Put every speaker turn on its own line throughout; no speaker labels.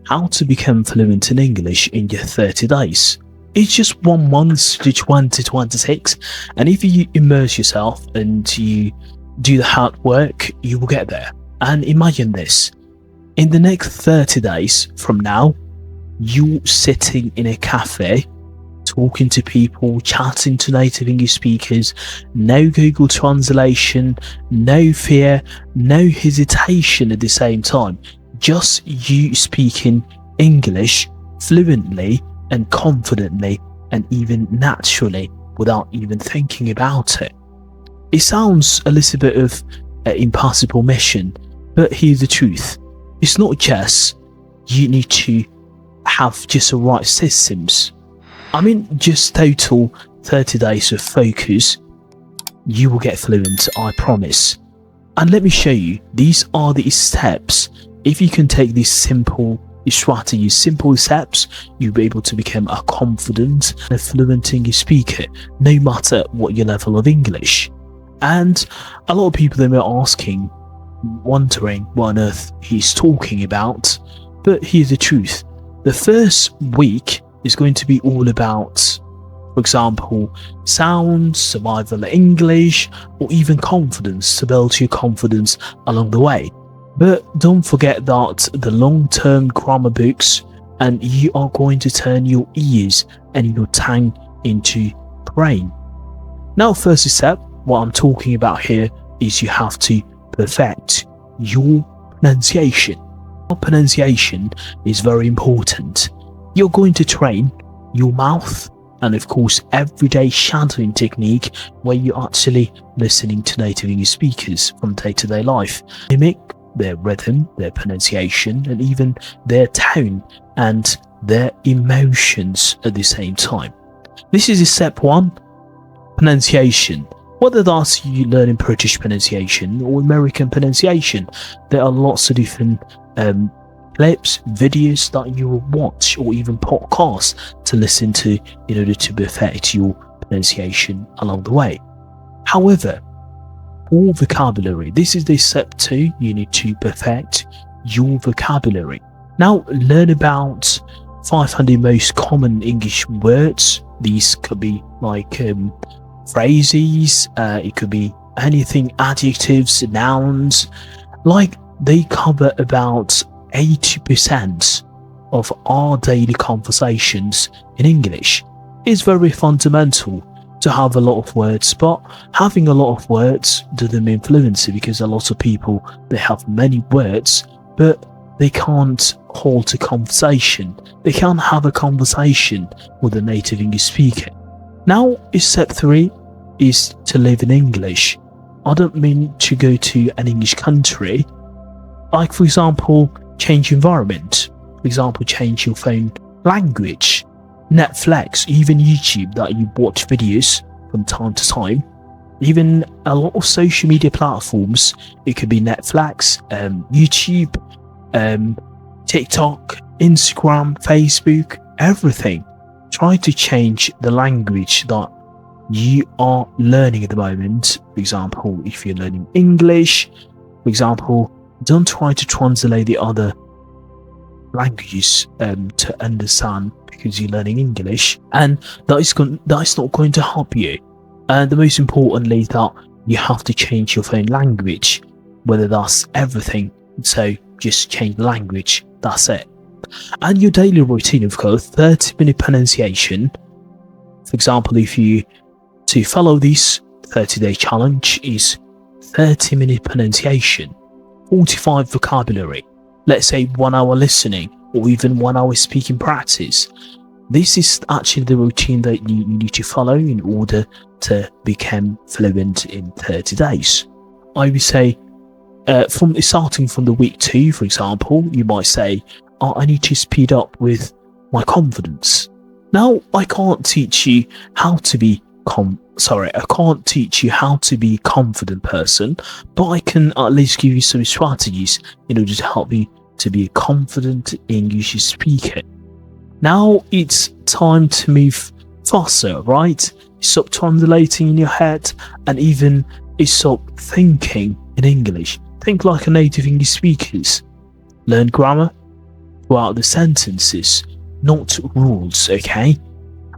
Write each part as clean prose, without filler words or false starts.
how to become fluent in English in your 30 days. It's just 1 month to 2026, and if you immerse yourself and you do the hard work, you will get there. And imagine this, in the next 30 days from now, you sitting in a cafe, talking to people, chatting to native English speakers, no Google translation, no fear, no hesitation at the same time, just you speaking English fluently and confidently and even naturally without even thinking about it. It sounds a little bit of an impossible mission, but here's the truth. It's not just you need to have just the right systems. I mean, just total 30 days of focus, you will get fluent, I promise. And let me show you, these are the steps. If you can take these simple strategies, simple steps, you'll be able to become a confident and fluent English speaker, no matter what your level of English. And a lot of people, they were asking, wondering what on earth he's talking about. But here's the truth. The first week is going to be all about, for example, sounds, survival English, or even confidence, to build your confidence along the way. But don't forget that the long-term grammar books, and you are going to turn your ears and your tongue into brain. Now, first step, what I'm talking about here is you have to perfect your pronunciation. Your pronunciation is very important. You're going to train your mouth and of course everyday shadowing technique where you're actually listening to native English speakers from day-to-day life. Mimic their rhythm, their pronunciation, and even their tone and their emotions at the same time. This is step 1, pronunciation. Whether that's you learning British pronunciation or American pronunciation, there are lots of different clips, videos that you will watch, or even podcasts to listen to in order to perfect your pronunciation along the way. However, all vocabulary, this is the step 2, you need to perfect your vocabulary. Now, learn about 500 most common English words. These could be like phrases, it could be anything, adjectives, nouns, like they cover about 80% of our daily conversations in English. It's very fundamental to have a lot of words, but having a lot of words doesn't mean fluency, because a lot of people, they have many words, but they can't hold a conversation. They can't have a conversation with a native English speaker. Now, step 3 is to live in English. I don't mean to go to an English country. Like, for example, change environment. For example, change your phone language. Netflix, even YouTube, that you watch videos from time to time. Even a lot of social media platforms. It could be Netflix, YouTube, TikTok, Instagram, Facebook, everything. Try to change the language that you are learning at the moment. For example, if you're learning English, for example, don't try to translate the other languages to understand, because you're learning English, and that is not going to help you. And the most importantly, that you have to change your phone language, whether that's everything. So just change the language, that's it. And your daily routine, of course, 30-minute pronunciation. For example, if you to follow this 30-day challenge is 30-minute pronunciation, 45 vocabulary, let's say 1 hour listening, or even 1 hour speaking practice. This is actually the routine that you need to follow in order to become fluent in 30 days. I would say, starting from the week 2, for example, you might say, I need to speed up with my confidence. Now, I can't teach you how to be I can't teach you how to be a confident person, but I can at least give you some strategies in order to help you to be a confident English speaker. Now it's time to move faster, right? Stop translating in your head, and even stop thinking in English. Think like a native English speaker. Learn grammar, throughout the sentences, not rules, okay?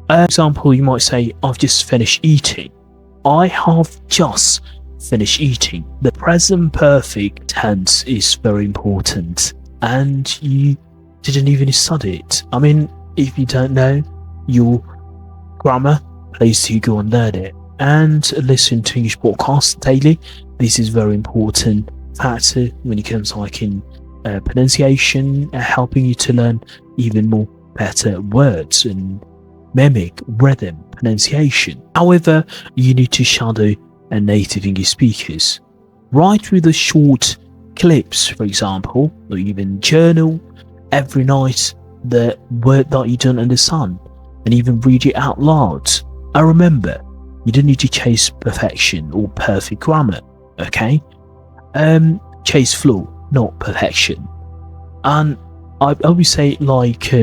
Example, you might say, I've just finished eating. I have just finished eating. The present perfect tense is very important, and you didn't even study it. I mean, if you don't know your grammar, please do go and learn it. And listen to English podcasts daily. This is very important factor when it comes like in pronunciation, helping you to learn even more better words and mimic rhythm pronunciation. However, you need to shadow a native English speakers. Write through the short clips, for example, or even journal every night the word that you don't understand, and even read it out loud. And remember, you don't need to chase perfection or perfect grammar, okay? Chase flow, not perfection. And I always say, like,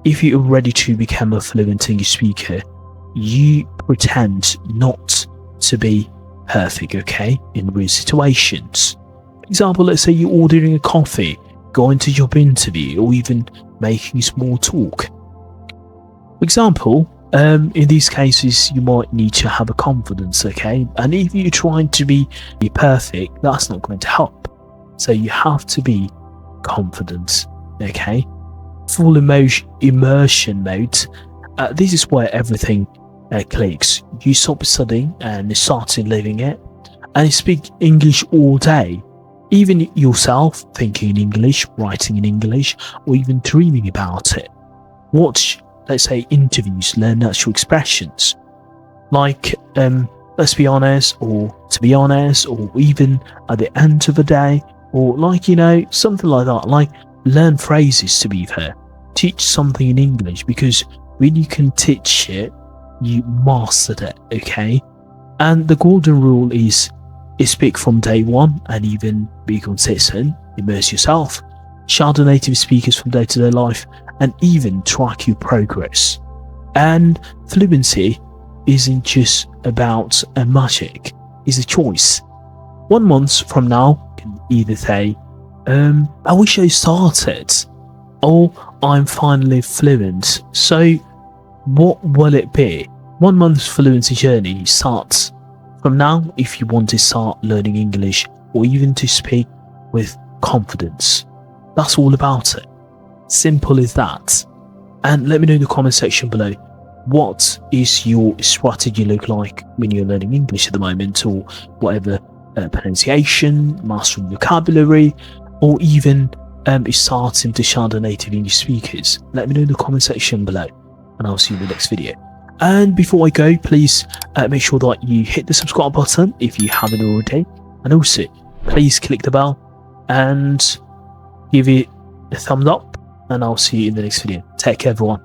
if you're ready to become a fluent English speaker, you pretend not to be perfect, okay, in real situations. For example, let's say you're ordering a coffee, going to job interview, or even making small talk. For example, in these cases, you might need to have a confidence, okay? And if you're trying to be perfect, that's not going to help. So you have to be confident, okay? Full immersion mode. This is where everything clicks. You stop studying and start living it, and you speak English all day. Even yourself, thinking in English, writing in English, or even dreaming about it. Watch, let's say, interviews, learn natural expressions. Like, let's be honest, or to be honest, or even at the end of the day, or like, you know, something like that. Like, learn phrases, to be fair. Teach something in English, because when you can teach it, you mastered it, okay? And the golden rule is speak from day one and even be consistent, immerse yourself, shadow native speakers from day-to-day life, and even track your progress. And fluency isn't just about a magic, it's a choice. 1 month from now, you can either say, I wish I started, or I'm finally fluent. So what will it be? 1 month's fluency journey starts from now if you want to start learning English, or even to speak with confidence. That's all about it. Simple as that. And let me know in the comment section below, what is your strategy look like when you're learning English at the moment, or whatever, pronunciation, mastering vocabulary, or even starting to shadow native English speakers. Let me know in the comment section below, and I'll see you in the next video. And before I go, please make sure that you hit the subscribe button if you haven't already, and also please click the bell and give it a thumbs up, and I'll see you in the next video. Take care, everyone.